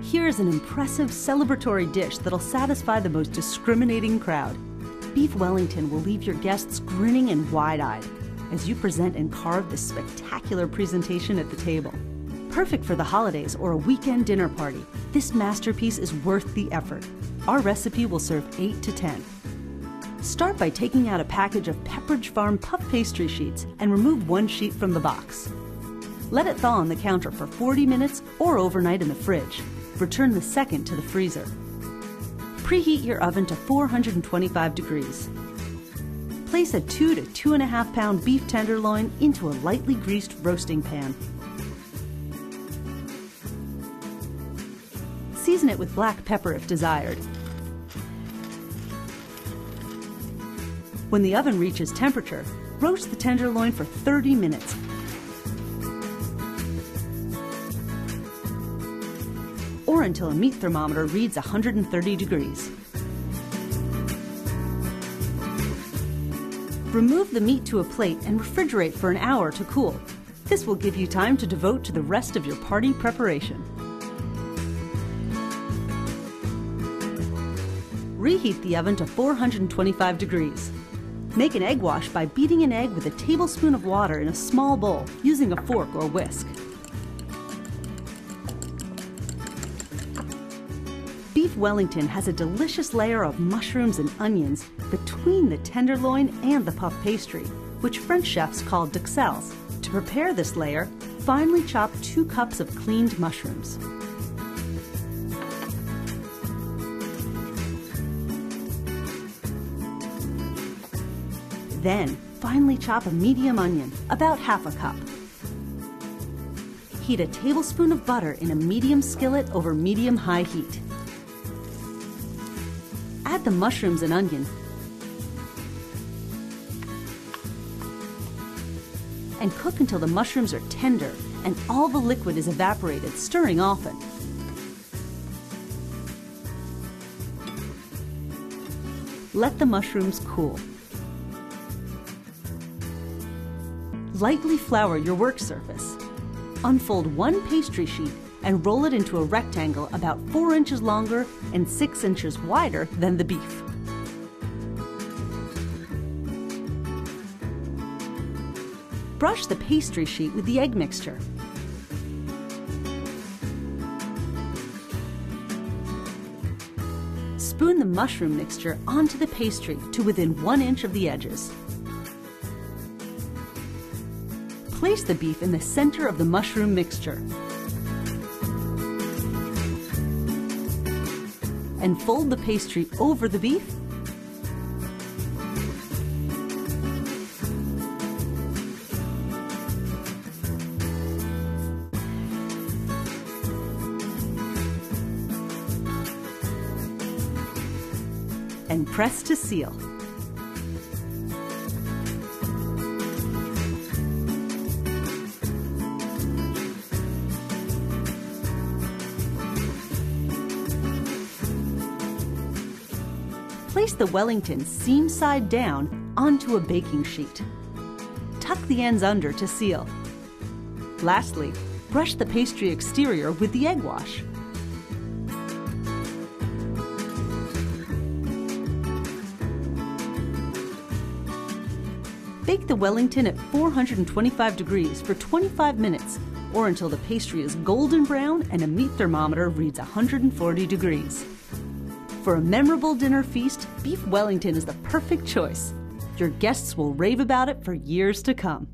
Here's an impressive celebratory dish that'll satisfy the most discriminating crowd. Beef Wellington will leave your guests grinning and wide-eyed as you present and carve this spectacular presentation at the table. Perfect for the holidays or a weekend dinner party, this masterpiece is worth the effort. Our recipe will serve 8 to 10. Start by taking out a package of Pepperidge Farm Puff Pastry sheets and remove one sheet from the box. Let it thaw on the counter for 40 minutes or overnight in the fridge. Return the second to the freezer. Preheat your oven to 425 degrees. Place a 2 to 2.5 pound beef tenderloin into a lightly greased roasting pan. Season it with black pepper if desired. When the oven reaches temperature, roast the tenderloin for 30 minutes. Or until a meat thermometer reads 130 degrees. Remove the meat to a plate and refrigerate for an hour to cool. This will give you time to devote to the rest of your party preparation. Reheat the oven to 425 degrees. Make an egg wash by beating an egg with a tablespoon of water in a small bowl using a fork or whisk. Beef Wellington has a delicious layer of mushrooms and onions between the tenderloin and the puff pastry, which French chefs call duxelles. To prepare this layer, finely chop 2 cups of cleaned mushrooms. Then, finely chop a medium onion, about half a cup. Heat a tablespoon of butter in a medium skillet over medium-high heat. Add the mushrooms and onion and cook until the mushrooms are tender and all the liquid is evaporated, stirring often. Let the mushrooms cool. Lightly flour your work surface. Unfold 1 pastry sheet and roll it into a rectangle about 4 inches longer and 6 inches wider than the beef. Brush the pastry sheet with the egg mixture. Spoon the mushroom mixture onto the pastry to within 1 inch of the edges. Place the beef in the center of the mushroom mixture and fold the pastry over the beef and press to seal. Place the Wellington seam side down onto a baking sheet. Tuck the ends under to seal. Lastly, brush the pastry exterior with the egg wash. Bake the Wellington at 425 degrees for 25 minutes or until the pastry is golden brown and a meat thermometer reads 140 degrees. For a memorable dinner feast, Beef Wellington is the perfect choice. Your guests will rave about it for years to come.